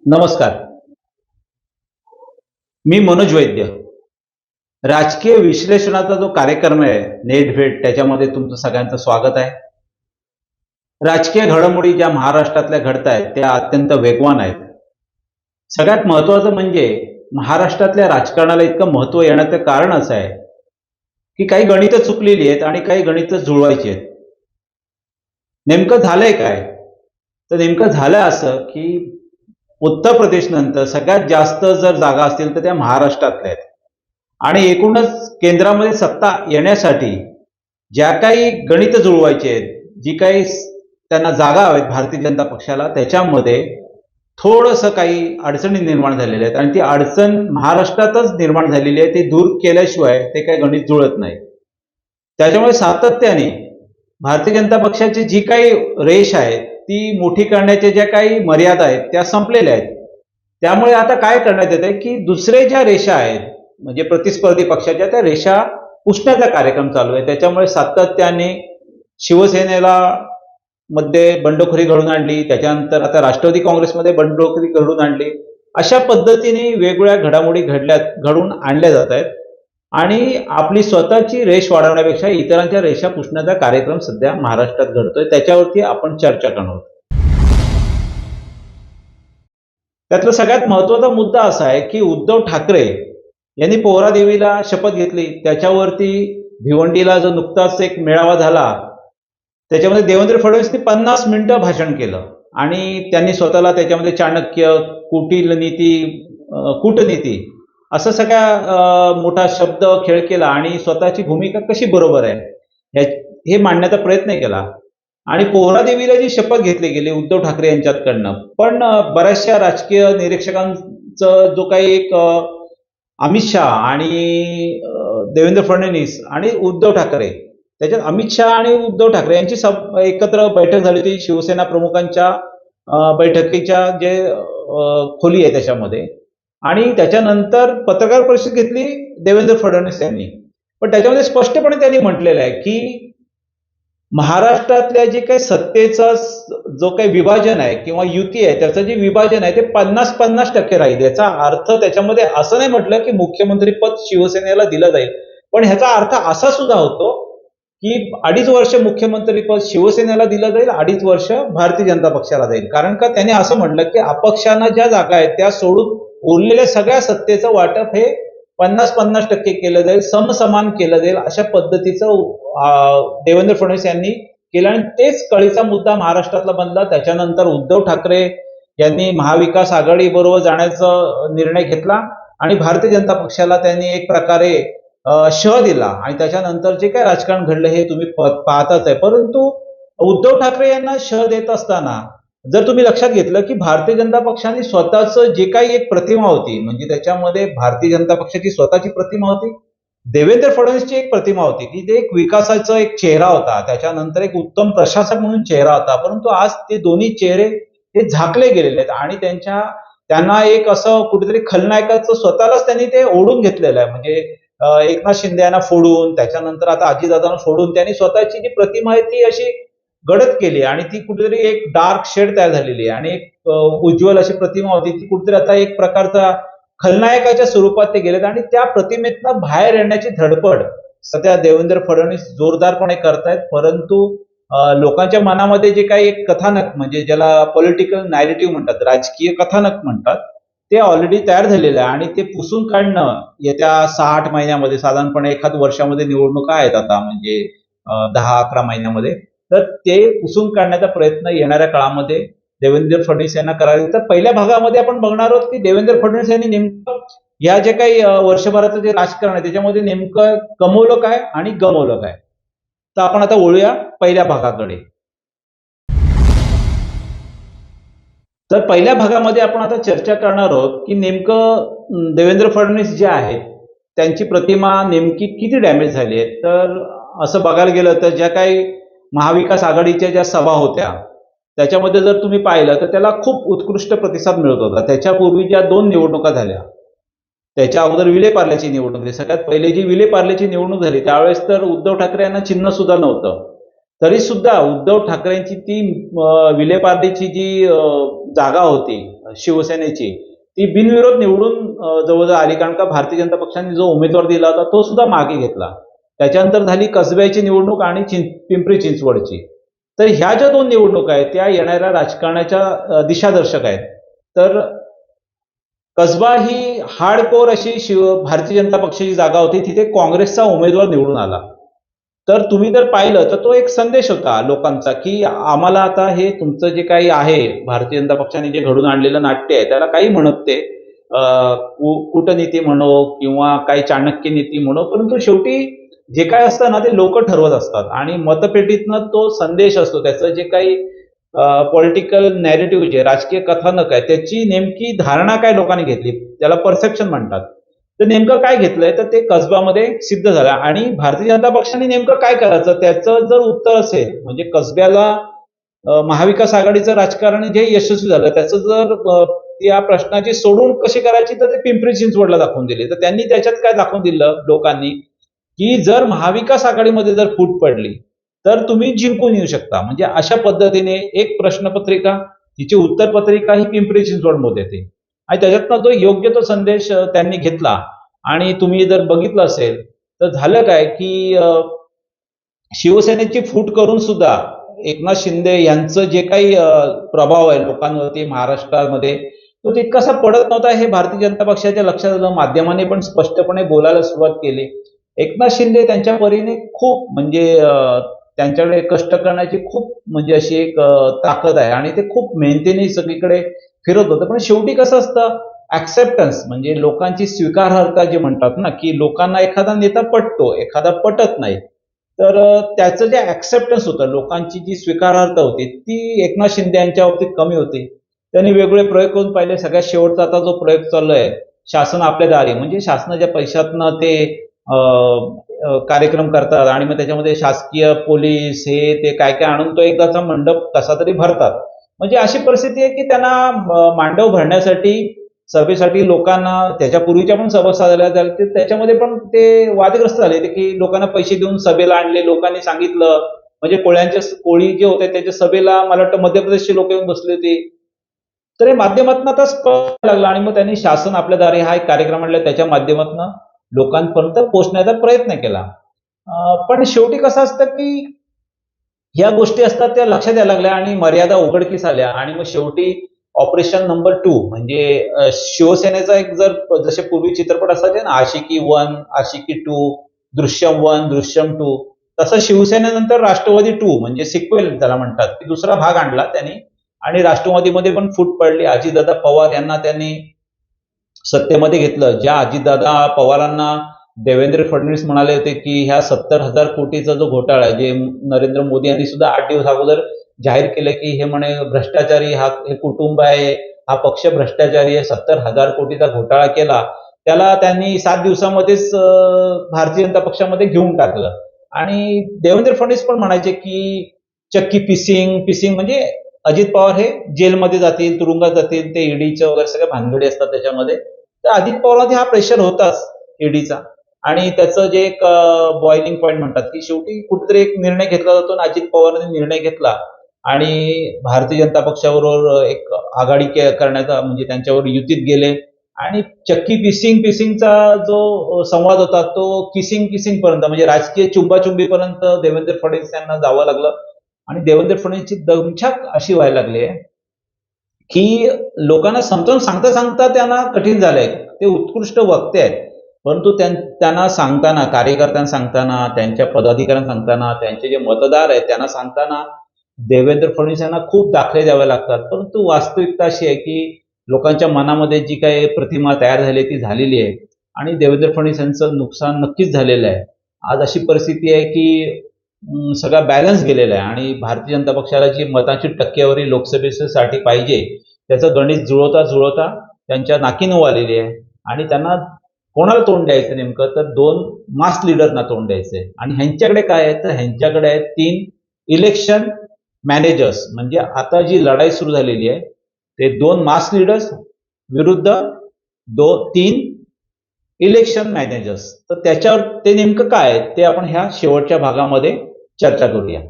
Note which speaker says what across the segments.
Speaker 1: नमस्कार. मी मनोज वैद्य. राजकीय विश्लेषणाचा जो कार्यक्रम आहे नेट भेट त्याच्यामध्ये तुमचं सगळ्यांचं स्वागत आहे. राजकीय घडामोडी ज्या महाराष्ट्रातल्या घडत आहेत त्या अत्यंत वेगवान आहेत. सगळ्यात महत्त्वाचं म्हणजे महाराष्ट्रातल्या राजकारणाला इतकं महत्त्व येण्याचं कारण असं आहे की काही गणितं चुकलेली आहेत आणि काही गणितं जुळवायची आहेत. नेमकं झालंय काय? तर नेमकं झालं असं की उत्तर प्रदेश नंतर सगळ्यात जास्त जर जागा असतील तर त्या महाराष्ट्रातल्या आहेत. आणि एकूणच केंद्रामध्ये सत्ता येण्यासाठी ज्या काही गणितं जुळवायची आहेत, जी काही त्यांना जागा हव्यात भारतीय जनता पक्षाला, त्याच्यामध्ये थोडंसं काही अडचणी निर्माण झालेल्या आहेत आणि ती अडचण महाराष्ट्रातच निर्माण झालेली आहे. ती दूर केल्याशिवाय ते काही गणित जुळत नाही. त्याच्यामुळे सातत्याने भारतीय जनता पक्षाची जी काही रेष आहे ती मोठी करण्याच्या ज्या काही मर्यादा आहेत त्या संपलेल्या आहेत. त्यामुळे आता काय करण्यात येत आहे की दुसरे ज्या रेषा आहेत म्हणजे प्रतिस्पर्धी पक्षाच्या त्या रेषा पुसण्याचा कार्यक्रम चालू आहे. त्याच्यामुळे सातत्याने शिवसेनेला मध्ये बंडखोरी घडून आणली, त्याच्यानंतर आता राष्ट्रवादी काँग्रेसमध्ये बंडखोरी घडून आणली. अशा पद्धतीने वेगवेगळ्या घडामोडी घडून आणल्या जात आहेत आणि आपली स्वतःची रेष वाढवण्यापेक्षा इतरांच्या रेषा पुसण्याचा कार्यक्रम सध्या महाराष्ट्रात घडतोय. त्याच्यावरती आपण चर्चा करणार आहोत. त्यातला सगळ्यात महत्वाचा मुद्दा असा आहे की उद्धव ठाकरे यांनी पोहरादेवीला शपथ घेतली. त्याच्यावरती भिवंडीला जो नुकताच एक मेळावा झाला त्याच्यामध्ये देवेंद्र फडणवीसनी 50 मिनिटं भाषण केलं आणि त्यांनी स्वतःला त्याच्यामध्ये चाणक्य, कुटील नीती, कूटनीती असं सगळ्या मोठा शब्द खेळ केला आणि स्वतःची भूमिका कशी बरोबर आहे हे मांडण्याचा प्रयत्न केला. आणि पोहरादेवीला जी शपथ घेतली गेली उद्धव ठाकरे यांच्याकडनं, पण बऱ्याचशा राजकीय निरीक्षकांचं जो काही एक अमित शहा आणि देवेंद्र फडणवीस आणि उद्धव ठाकरे, त्याच्यात अमित शहा आणि उद्धव ठाकरे यांची एकत्र बैठक झाली होती शिवसेना प्रमुखांच्या बैठकीच्या जे खोली आहे त्याच्यामध्ये. आणि त्याच्यानंतर पत्रकार परिषद घेतली देवेंद्र फडणवीस यांनी. पण त्याच्यामध्ये स्पष्टपणे त्यांनी म्हटलेलं आहे की महाराष्ट्रातल्या जे काही सत्तेचा जो काही विभाजन आहे किंवा युती आहे त्याचं जे विभाजन आहे ते 50-50% राहील. याचा अर्थ त्याच्यामध्ये असं नाही म्हटलं की मुख्यमंत्री पद शिवसेनेला दिलं जाईल, पण ह्याचा अर्थ असा सुद्धा होतो की 2.5 वर्ष मुख्यमंत्री पद शिवसेनेला दिलं जाईल, 2.5 वर्ष भारतीय जनता पक्षाला जाईल. कारण का त्यांनी असं म्हटलं की अपक्षांना ज्या जागा आहेत त्या सोडून उरलेल्या सगळ्या सत्तेचं वाटप हे 50-50% केलं जाईल, समसमान केलं जाईल, अशा पद्धतीचं देवेंद्र फडणवीस यांनी केलं. आणि तेच कळीचा मुद्दा महाराष्ट्रातला बनला. त्याच्यानंतर उद्धव ठाकरे यांनी महाविकास आघाडी बरोबर जाण्याचा निर्णय घेतला आणि भारतीय जनता पक्षाला त्यांनी एक प्रकारे शह दिला आणि त्याच्यानंतर जे काय राजकारण घडलं हे तुम्ही पाहताच आहे. परंतु उद्धव ठाकरे यांना शह देत असताना जर तुम्ही लक्षात घेतलं की भारतीय जनता पक्षाने स्वतःचं जे काही एक प्रतिमा होती, म्हणजे त्याच्यामध्ये भारतीय जनता पक्षाची स्वतःची प्रतिमा होती, देवेंद्र फडणवीसची एक प्रतिमा होती की ते एक विकासाचा एक चेहरा होता, त्याच्यानंतर एक उत्तम प्रशासक म्हणून चेहरा होता. परंतु आज ते दोन्ही चेहरे हे झाकले गेलेले आहेत आणि त्यांना एक असं कुठेतरी खलनायकाचं स्वतःलाच त्यांनी ते ओढून घेतलेलं आहे. म्हणजे एकनाथ शिंदे यांना फोडून, त्याच्यानंतर आता अजितदादांना सोडून त्यांनी स्वतःची जी प्रतिमा आहे ती अशी गडद केली आणि ती कुठेतरी एक डार्क शेड तयार झालेली आहे आणि एक उज्ज्वल अशी प्रतिमा होती ती कुठेतरी आता एक प्रकारचा खलनायकाच्या स्वरूपात ते गेलेत आणि त्या प्रतिमेतनं बाहेर येण्याची धडपड सध्या देवेंद्र फडणवीस जोरदारपणे करतायत. परंतु लोकांच्या मनामध्ये जे काही एक कथानक म्हणजे ज्याला पॉलिटिकल नॅरेटिव्ह म्हणतात, राजकीय कथानक म्हणतात, ते ऑलरेडी तयार झालेलं आहे आणि ते पुसून काढणं येत्या 6-8 महिन्यामध्ये, साधारणपणे एखाद वर्षामध्ये निवडणुका आहेत आता, म्हणजे 10-11 महिन्यामध्ये, तर ते पुसून काढण्याचा प्रयत्न येणाऱ्या काळामध्ये देवेंद्र फडणवीस यांना करावे. तर पहिल्या भागामध्ये आपण बघणार आहोत की देवेंद्र फडणवीस यांनी नेमकं या जे काही वर्षभराचं जे राजकारण आहे त्याच्यामध्ये नेमकं कमवलं काय आणि गमवलं काय. तर आपण आता वळूया पहिल्या भागाकडे. तर पहिल्या भागामध्ये आपण आता चर्चा करणार आहोत की नेमकं देवेंद्र फडणवीस जे आहेत त्यांची प्रतिमा नेमकी किती डॅमेज झाली आहे. तर असं बघायला गेलं तर ज्या काही महाविकास आघाडीच्या ज्या सभा होत्या त्याच्यामध्ये जर तुम्ही पाहिलं तर त्याला खूप उत्कृष्ट प्रतिसाद मिळत होता. त्याच्यापूर्वी ज्या 2 निवडणुका झाल्या, त्याच्या अगोदर विलेपार्ल्याची निवडणूक झाली, सगळ्यात पहिले जी विलेपार्ल्याची निवडणूक झाली त्यावेळेस तर उद्धव ठाकरे यांना चिन्ह सुद्धा नव्हतं. तरी सुद्धा उद्धव ठाकरेंची ती विलेपार्ल्याची जी जागा होती शिवसेनेची, ती बिनविरोध निवडून जवळजवळ आली, कारण का भारतीय जनता पक्षाने जो उमेदवार दिला होता तो सुद्धा मागे घेतला. त्याच्यानंतर झाली कसब्याची निवडणूक आणि पिंपरी चिंचवडची. तर ह्या ज्या दोन निवडणुका आहेत त्या येणाऱ्या राजकारणाच्या दिशादर्शक आहेत. तर कसबा ही हार्डकोर अशी भारतीय जनता पक्षाची जागा होती, तिथे काँग्रेसचा उमेदवार निवडून आला. तर तुम्ही जर पाहिलं तर तो एक संदेश होता लोकांचा, की आम्हाला आता हे तुमचं जे काही आहे भारतीय जनता पक्षाने जे घडून आणलेलं नाट्य आहे त्याला काही म्हणत ते कूटनीती म्हणो किंवा काही चाणक्य नीती म्हणो, परंतु शेवटी जे काय असतं ना ते लोक ठरवत असतात आणि मतपेटीतनं तो संदेश असतो, त्याचं जे काही पॉलिटिकल नॅरेटिव्ह जे राजकीय कथानक आहे त्याची नेमकी धारणा काय लोकांनी घेतली, त्याला परसेप्शन म्हणतात. तर नेमकं काय घेतलंय तर ते कसब्यामध्ये सिद्ध झालं. आणि भारतीय जनता पक्षाने नेमकं काय करायचं त्याचं जर उत्तर असेल, म्हणजे कसब्याला महाविकास आघाडीचं राजकारण जे यशस्वी झालं त्याचं जर या प्रश्नाची सोडवणूक कशी करायची तर ते पिंपरी चिंचवडला दाखवून दिले. तर त्यांनी त्याच्यात काय दाखवून दिलं लोकांनी, की जर महाविकास आघाडीमध्ये जर फूट पडली तर तुम्ही जिंकून येऊ शकता. म्हणजे अशा पद्धतीने एक प्रश्नपत्रिका, तिची उत्तरपत्रिका ही पिंपरी चिंचवडमध्ये येते आणि त्याच्यातनं जो योग्य तो संदेश त्यांनी घेतला. आणि तुम्ही जर बघितलं असेल तर झालं काय, की शिवसेनेची फूट करून सुद्धा एकनाथ शिंदे यांचं जे काही प्रभाव आहे लोकांवरती महाराष्ट्रामध्ये तो तितकासा पडत नव्हता, हे भारतीय जनता पक्षाच्या लक्षात आलं. माध्यमांनी पण स्पष्टपणे बोलायला सुरुवात केली. एकनाथ शिंदे त्यांच्या परीने खूप म्हणजे त्यांच्याकडे कष्ट करण्याची खूप म्हणजे अशी एक ताकद आहे आणि ते खूप मेहनतीने सगळीकडे फिरत होतं. पण शेवटी कसं असतं, ऍक्सेप्टन्स म्हणजे लोकांची स्वीकारार्हता जे म्हणतात ना, की लोकांना एखादा नेता पटतो, एखादा पटत नाही. तर त्याचं जे ऍक्सेप्टन्स होतं, लोकांची जी स्वीकारार्हता होती ती एकनाथ शिंदे यांच्या बाबतीत कमी होती. त्यांनी वेगवेगळे प्रयोग करून पाहिले. सगळ्यात शेवटचा आता जो प्रयोग चालू आहे शासन आपल्या दारी, म्हणजे शासनाच्या पैशातनं ते कार्यक्रम करतात आणि मग त्याच्यामध्ये शासकीय पोलीस हे ते काय काय आणून तो एकदाचा मंडप कसा तरी भरतात. म्हणजे अशी परिस्थिती आहे की त्यांना मांडव भरण्यासाठी सभेसाठी लोकांना, त्याच्यापूर्वीच्या पण सभा झाल्या त्याच्यामध्ये पण ते वादग्रस्त झाले की लोकांना पैसे देऊन सभेला आणले. लोकांनी सांगितलं, म्हणजे कोळी जे होते त्याच्या सभेला मला वाटतं मध्य प्रदेशचे लोक येऊन बसले होते. तर हे माध्यमातून आता स्पष्ट लागलं आणि मग त्यांनी शासन आपल्या दारी हा एक कार्यक्रम आणला, त्याच्या माध्यमातून लोकांपर्यंत पोहोचण्याचा प्रयत्न केला. पण शेवटी कसं असतं की ह्या गोष्टी असतात त्या लक्षात यायला लागल्या आणि मर्यादा उघडकीस आल्या आणि मग शेवटी ऑपरेशन नंबर 2 म्हणजे शिवसेनेचा एक जर जसे पूर्वी चित्रपट असायचे ना, आशिकी 1, आशिकी 2, दृश्यम 1, दृश्यम 2, तसं शिवसेनेनंतर राष्ट्रवादी 2 म्हणजे सिक्वेल त्याला म्हणतात, की दुसरा भाग आणला त्यांनी आणि राष्ट्रवादीमध्ये पण फूट पडली. अजितदादा पवार यांना त्यांनी सत्तेमध्ये घेतलं. ज्या अजितदादा पवारांना देवेंद्र फडणवीस म्हणाले होते की ह्या 70,000 कोटीचा जो घोटाळा आहे, जे नरेंद्र मोदी यांनी सुद्धा 8 दिवस अगोदर जाहीर केलं की हे म्हणे भ्रष्टाचारी हे कुटुंब आहे, हा पक्ष भ्रष्टाचारी आहे, 70,000 कोटीचा घोटाळा केला, त्याला त्यांनी 7 दिवसामध्येच भारतीय जनता पक्षामध्ये घेऊन टाकलं. आणि देवेंद्र फडणवीस पण म्हणायचे की चक्की पिसिंग म्हणजे अजित पवार हे जेलमध्ये जातील, तुरुंगात जातील, ते ईडीचं वगैरे सगळ्या भानगडी असतात त्याच्यामध्ये. तर अजित पवारांमध्ये हा प्रेशर होताच ईडीचा. आणि त्याचं जे एक बॉइलिंग पॉईंट म्हणतात की शेवटी कुठेतरी एक निर्णय घेतला जातो आणि अजित पवारांनी निर्णय घेतला आणि भारतीय जनता पक्षाबरोबर एक आघाडी करण्याचा, म्हणजे त्यांच्यावर युतीत गेले आणि चक्की पिसिंगचा जो संवाद होता तो किसिंग पर्यंत, म्हणजे राजकीय चुंबाचुंबीपर्यंत देवेंद्र फडणवीस यांना जावं लागलं. आणि देवेंद्र फडणवीसची दमछाक अशी व्हायला लागली आहे की लोकांना समजावून सांगता त्यांना कठीण झालंय. ते उत्कृष्ट वक्ते आहेत, परंतु त्यांना सांगताना, कार्यकर्त्यांना सांगताना, त्यांच्या पदाधिकाऱ्यांना सांगताना, त्यांचे जे मतदार आहेत त्यांना सांगताना देवेंद्र फडणवीस यांना खूप दाखले द्यावे लागतात. परंतु वास्तविकता अशी आहे की लोकांच्या मनामध्ये जी काही प्रतिमा तयार झाली ती झालेली आहे आणि देवेंद्र फडणवीस यांचं नुकसान नक्कीच झालेलं आहे. आज अशी परिस्थिती आहे की सगळा बॅलन्स गेलेला आहे आणि भारतीय जनता पक्षाला जी मतांची टक्केवारी लोकसभेसाठी पाहिजे त्याचं गणित जुळवता त्यांच्या नाकीनऊ आलेली आहे. आणि त्यांना कोणाला तोंड द्यायचं नेमकं तर 2 मास लिडरना तोंड द्यायचंय. आणि ह्यांच्याकडे काय आहे तर ह्यांच्याकडे आहेत 3 इलेक्शन मॅनेजर्स. म्हणजे आता जी लढाई सुरू झालेली आहे ते 2 मास लिडर्स विरुद्ध 3 इलेक्शन मॅनेजर्स. तर त्याच्यावर ते नेमकं काय आहे ते आपण ह्या शेवटच्या भागामध्ये चर्चा करूया.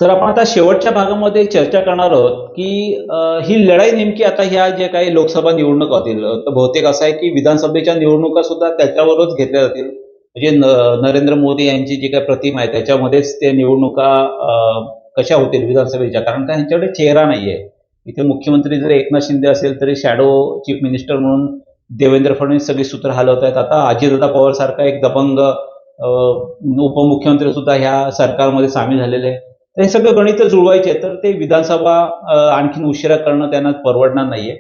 Speaker 1: तर आपण आता शेवटच्या भागामध्ये चर्चा करणार आहोत की ही लढाई नेमकी आता ह्या जे काही लोकसभा निवडणुका होतील, तर बहुतेक असं आहे की विधानसभेच्या निवडणुका सुद्धा त्याच्यावरच घेतल्या जातील. म्हणजे नरेंद्र मोदी यांची जी काही प्रतिमा आहे त्याच्यामध्येच ते निवडणुका कशा होतील विधानसभेच्या, कारण का ह्यांच्याकडे चेहरा नाहीये. इथे मुख्यमंत्री जर एकनाथ शिंदे असेल तरी शॅडो चीफ मिनिस्टर म्हणून देवेंद्र फडणवीस सगळी सूत्र हलवत आहेत. आता अजितदादा पवार सारखा एक दबंग उपमुख्यमंत्री सुद्धा ह्या सरकारमध्ये सामील झालेले आहे. तर हे सगळं गणित जुळवायचे तर ते विधानसभा आणखीन उशिरा करणं त्यांना परवडणार नाहीये.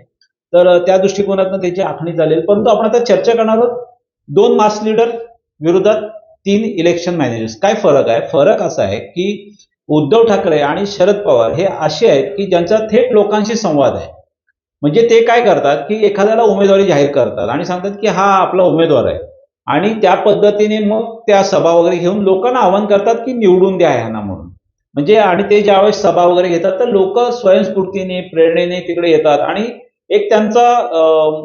Speaker 1: तर त्या दृष्टिकोनातून त्याची आखणी चालेल. परंतु आपण आता चर्चा करणार आहोत 2 मास लीडर विरोधात 3 इलेक्शन मॅनेजर्स. काय फरक आहे? फरक असा आहे की उद्धव ठाकरे आणि शरद पवार हे असे आहेत की ज्यांचा थेट लोकांशी संवाद आहे. म्हणजे ते काय करतात की एखाद्याला उमेदवारी जाहीर करतात आणि सांगतात की हा आपला उमेदवार आहे आणि त्या पद्धतीने मग त्या सभा वगैरे घेऊन लोकांना आवाहन करतात की निवडून द्या ह्यांना म्हणून. म्हणजे आणि ते ज्यावेळेस सभा वगैरे घेतात तर लोक स्वयंस्फूर्तीने प्रेरणेने तिकडे येतात आणि एक त्यांचा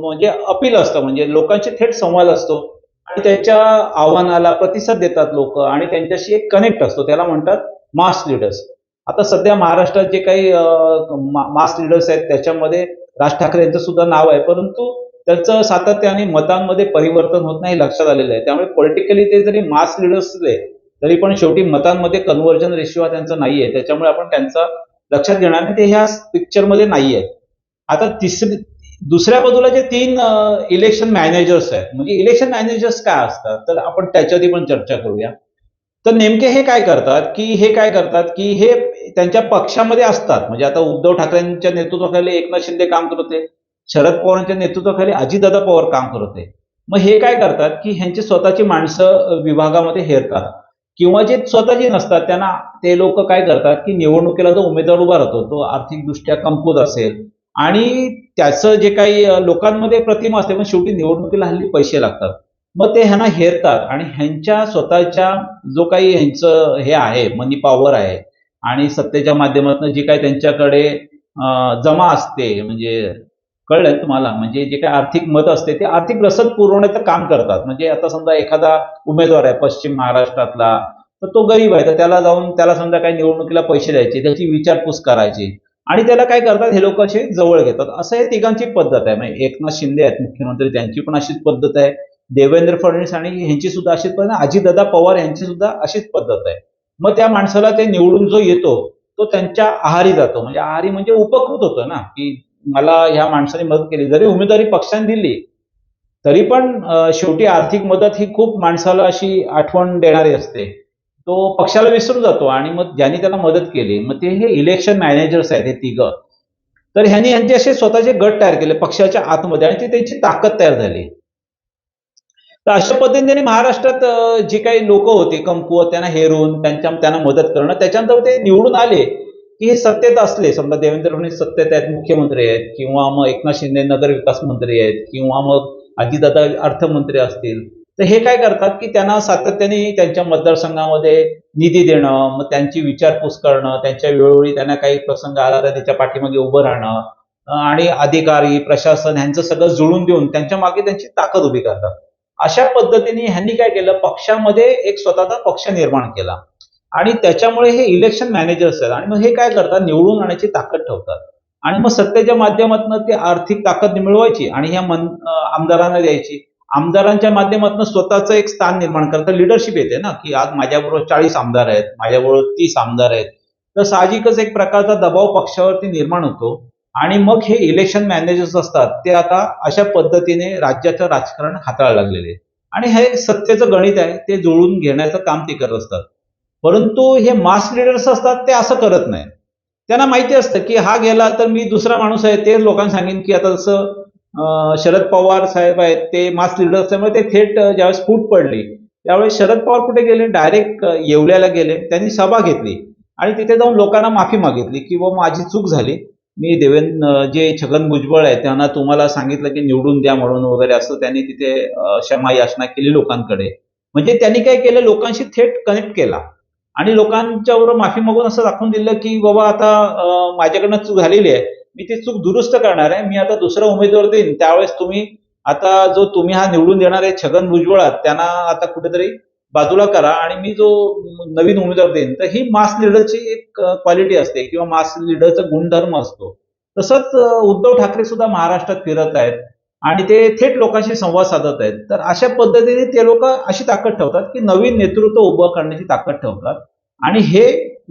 Speaker 1: म्हणजे अपील असतं, म्हणजे लोकांशी थेट संवाद असतो आणि त्यांच्या आव्हानाला प्रतिसाद देतात लोक आणि त्यांच्याशी एक कनेक्ट असतो. त्याला म्हणतात मास लीडर्स. आता सध्या महाराष्ट्रात जे काही मास लीडर्स आहेत त्याच्यामध्ये राज ठाकरे यांचं सुद्धा नाव आहे, परंतु त्याचं सातत्याने मतांमध्ये परिवर्तन होत नाही लक्षात आलेलं आहे. त्यामुळे पॉलिटिकली ते जरी मास लीडर्स असले तरी पण शेवटी मतांमध्ये कन्व्हर्जन रेशिओ हा त्यांचा नाहीये. त्याच्यामुळे आपण त्यांचा लक्षात घेणार नाही, ते ह्या पिक्चरमध्ये नाहीये. आता दुसऱ्या बाजूला जे 3 इलेक्शन मॅनेजर्स आहेत, म्हणजे इलेक्शन मॅनेजर्स काय असतात तर आपण त्याच्यावरती पण चर्चा करूया. तर नेमके हे काय करतात की हे त्यांच्या पक्षामध्ये असतात. म्हणजे आता उद्धव ठाकरेंच्या नेतृत्वाखाली एकनाथ शिंदे काम करत होते, शरद पवारांच्या नेतृत्वाखाली अजितदादा पवार काम करत होते. मग हे काय करतात की ह्यांची स्वतःची माणसं विभागामध्ये हेरतात किंवा जे स्वतःचे नसतात त्यांना ते लोक काय करतात की निवडणुकीला जो उमेदवार उभा राहतो तो आर्थिकदृष्ट्या कमकुवत असेल आणि त्याचं जे काही लोकांमध्ये प्रतिमा असते, पण शेवटी निवडणुकीला हल्ली पैसे लागतात. मग ते ह्यांना हेरतात आणि ह्यांच्या स्वतःच्या जो काही ह्यांचं हे आहे, मनी पॉवर आहे आणि सत्तेच्या माध्यमातून जी काही त्यांच्याकडे जमा असते, म्हणजे कळलं तुम्हाला, म्हणजे जे काही आर्थिक मत असते ते आर्थिक रसद पुरवण्याचं काम करतात. म्हणजे आता समजा एखादा उमेदवार आहे पश्चिम महाराष्ट्रातला, तर तो गरीब आहे, तर त्याला जाऊन त्याला समजा काही निवडणुकीला पैसे द्यायचे, त्याची विचारपूस करायची आणि त्याला काय करतात हे लोक असे जवळ घेतात. असं हे तिघांची पद्धत आहे. म्हणजे एकनाथ शिंदे आहेत मुख्यमंत्री, त्यांची पण अशीच पद्धत आहे. देवेंद्र फडणवीस आणि ह्यांची सुद्धा अशीच पद्धत आहे. अजितदादा पवार यांची सुद्धा अशीच पद्धत आहे. मग त्या माणसाला ते निवडून जो येतो तो त्यांच्या आहारी जातो. म्हणजे आहारी म्हणजे उपकृत होतो ना, की मला ह्या माणसाने मदत केली. जरी उमेदवारी पक्षाने दिली तरी पण शेवटी आर्थिक मदत ही खूप माणसाला अशी आठवण देणारी असते. तो पक्षाला विसरून जातो आणि मग ज्यांनी त्याला मदत केली, मग ते हे इलेक्शन मॅनेजर्स आहेत हे तिघं. तर ह्यांनी ह्यांचे असे स्वतःचे गट तयार केले पक्षाच्या आतमध्ये आणि ती त्यांची ताकद तयार झाली. तर अशा पद्धतीने महाराष्ट्रात जी काही लोक होती कमकुवत त्यांना हेरून त्यांना मदत करणं, त्याच्यानंतर ते निवडून आले की हे सत्तेत असले, समजा देवेंद्र फडणवीस सत्तेत आहेत, मुख्यमंत्री आहेत, किंवा मग एकनाथ शिंदे नगर विकास मंत्री आहेत, किंवा मग अजितदादा अर्थमंत्री असतील, तर हे काय करतात की त्यांना सातत्याने त्यांच्या मतदारसंघामध्ये निधी देणं, मग त्यांची विचारपूस करणं, त्यांच्या वेळोवेळी त्यांना काही प्रसंग आला तर त्याच्या पाठीमागे उभं राहणं आणि अधिकारी प्रशासन ह्यांचं सगळं जुळून देऊन त्यांच्या मागे त्यांची ताकद उभी करतात. अशा पद्धतीने ह्यांनी काय केलं, पक्षामध्ये एक स्वतःचा पक्ष निर्माण केला आणि त्याच्यामुळे हे इलेक्शन मॅनेजर्स आहेत आणि मग हे काय करतात, निवडून आणण्याची ताकद ठेवतात आणि मग सत्तेच्या माध्यमातून ते आर्थिक ताकद मिळवायची आणि ह्या आमदारांना द्यायची. आमदारांच्या माध्यमातून स्वतःचं एक स्थान निर्माण करतात. लिडरशिप येते ना, की आज माझ्याबरोबर 40 आमदार आहेत, माझ्याबरोबर 30 आमदार आहेत, तर साहजिकच एक प्रकारचा दबाव पक्षावरती निर्माण होतो आणि मग हे इलेक्शन मॅनेजर्स असतात ते आता अशा पद्धतीने राज्याचं राजकारण हाताळायला लागलेले आणि हे सत्तेचं गणित आहे, ते जुळून घेण्याचं काम ते करत असतात. परंतु हे मास लीडर्स असतात ते असं करत नाही. त्यांना माहिती असतं की हा गेला तर मी दुसरा माणूस आहे, ते लोकांना सांगेन की आता जसं शरद पवार साहेब आहेत ते मास लीडर असल्यामुळे ते थेट ज्यावेळेस फूट पडली त्यावेळेस शरद पवार कुठे गेले, डायरेक्ट येवल्याला गेले, त्यांनी सभा घेतली आणि तिथे जाऊन लोकांना माफी मागितली की बाबा माझी चूक झाली, मी जे छगन भुजबळ आहेत त्यांना तुम्हाला सांगितलं की निवडून द्या म्हणून वगैरे, असं त्यांनी तिथे क्षमा याचना केली लोकांकडे. म्हणजे त्यांनी काय केलं, लोकांशी थेट कनेक्ट केला आणि लोकांच्या बरोबर माफी मागून असं दाखवून दिलं की बाबा आता माझ्याकडनं चूक झालेली आहे, मी ती चूक दुरुस्त करणार आहे, मी आता दुसरा उमेदवार देईन, त्यावेळेस तुम्ही आता जो तुम्ही हा निवडून देणार आहे छगन भुजबळ त्यांना आता कुठेतरी बाजूला करा आणि मी जो नवीन उमेदवार देईन, तर ही मास लीडरची एक क्वालिटी असते किंवा मास लीडरचा गुणधर्म असतो. तसंच उद्धव ठाकरे सुद्धा महाराष्ट्रात फिरत आहेत आणि ते थेट लोकांशी संवाद साधत आहेत. तर अशा पद्धतीने ते लोक अशी ताकद ठेवतात की नवीन नेतृत्व उभं करण्याची ताकद ठेवतात. आणि हे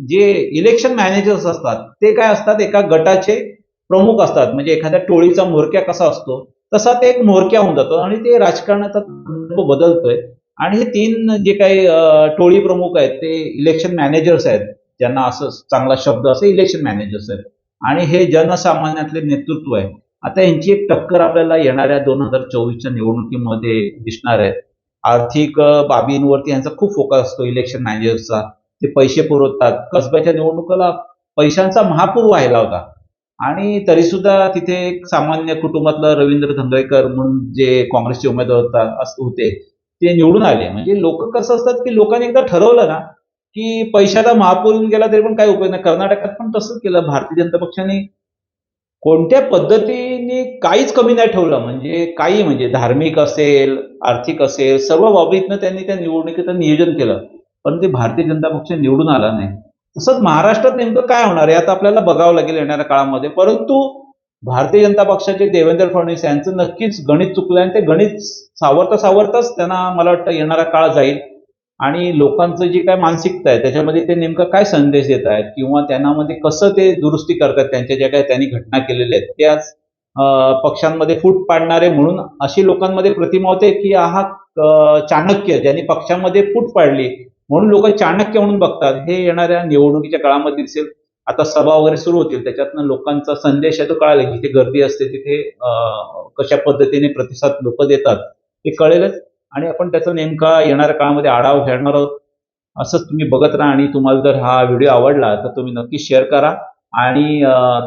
Speaker 1: जे इलेक्शन मॅनेजर्स असतात ते काय असतात, एका गटाचे प्रमुख असतात. म्हणजे एखाद्या टोळीचा म्होरक्या कसा असतो तसा ते एक म्होरक्या होऊन जातो आणि ते राजकारणाचा संदर्भ बदलतोय. आणि हे तीन जे काही टोळी प्रमुख आहेत ते इलेक्शन मॅनेजर्स आहेत, ज्यांना असं चांगला शब्द असे इलेक्शन मॅनेजर्स आहेत. आणि हे जनसामान्यातले नेतृत्व आहे. आता यांची एक टक्कर आपल्याला येणाऱ्या 2024च्या निवडणुकीमध्ये दिसणार आहे. आर्थिक बाबींवरती यांचा खूप फोकस असतो इलेक्शन मॅनेजर्सचा. ते पैसे पुरवतात. कसब्याच्या निवडणुकीला पैशांचा महापूर व्हायला होता आणि तरी सुद्धा तिथे एक सामान्य कुटुंबातला रवींद्र धंगळेकर म्हणून जे काँग्रेसचे उमेदवार होते ते निवडून आले. म्हणजे लोक कसं असतात की लोकांनी एकदा ठरवलं ना की पैशाचा महापूर येऊन गेला तरी पण काही उपयोग नाही. कर्नाटकात पण तसंच केलं. भारतीय जनता पक्षाने कोणत्या पद्धतीने काहीच कमी नाही ठेवलं. म्हणजे काही, म्हणजे धार्मिक असेल, आर्थिक असेल, सर्व बाबीतनं त्यांनी त्या निवडणुकीचं नियोजन केलं. पण ते भारतीय जनता पक्ष निवडून आला नाही. तसंच महाराष्ट्रात नेमकं काय होणार आहे आता आपल्याला बघावं लागेल येणाऱ्या काळामध्ये. परंतु भारतीय जनता पक्षाचे देवेंद्र फडणवीस यांचं नक्कीच गणित चुकलं आणि ते गणित सावरता सावरताच त्यांना मला वाटतं येणारा काळ जाईल. आणि लोकांचं जी काय मानसिकता आहे त्याच्यामध्ये ते नेमकं काय संदेश देत आहेत किंवा त्यांनामध्ये कसं ते दुरुस्ती करतात त्यांच्या ज्या काही त्यांनी घटना केलेल्या आहेत त्याच पक्षांमध्ये फूट पाडणारे म्हणून अशी लोकांमध्ये प्रतिमा होते की हा चाणक्य ज्यांनी पक्षामध्ये फूट पाडली म्हणून लोक चाणक्य म्हणून बघतात. हे येणाऱ्या निवडणुकीच्या काळामध्ये दिसेल. आता सभा वगैरे सुरू होतील त्याच्यातनं लोकांचा संदेश आहे तो कळाला. जिथे गर्दी असते तिथे कशा पद्धतीने प्रतिसाद लोक देतात हे कळेलच. आणि आपण त्याचा नेमका येणाऱ्या काळामध्ये आढावा घेणार आहोत. असंच तुम्ही बघत राहा आणि तुम्हाला जर हा व्हिडिओ आवडला तर तुम्ही नक्की शेअर करा आणि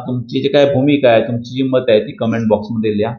Speaker 1: तुमची जी काय भूमिका आहे, तुमची जी मत आहे ती कमेंट बॉक्समध्ये लिहा.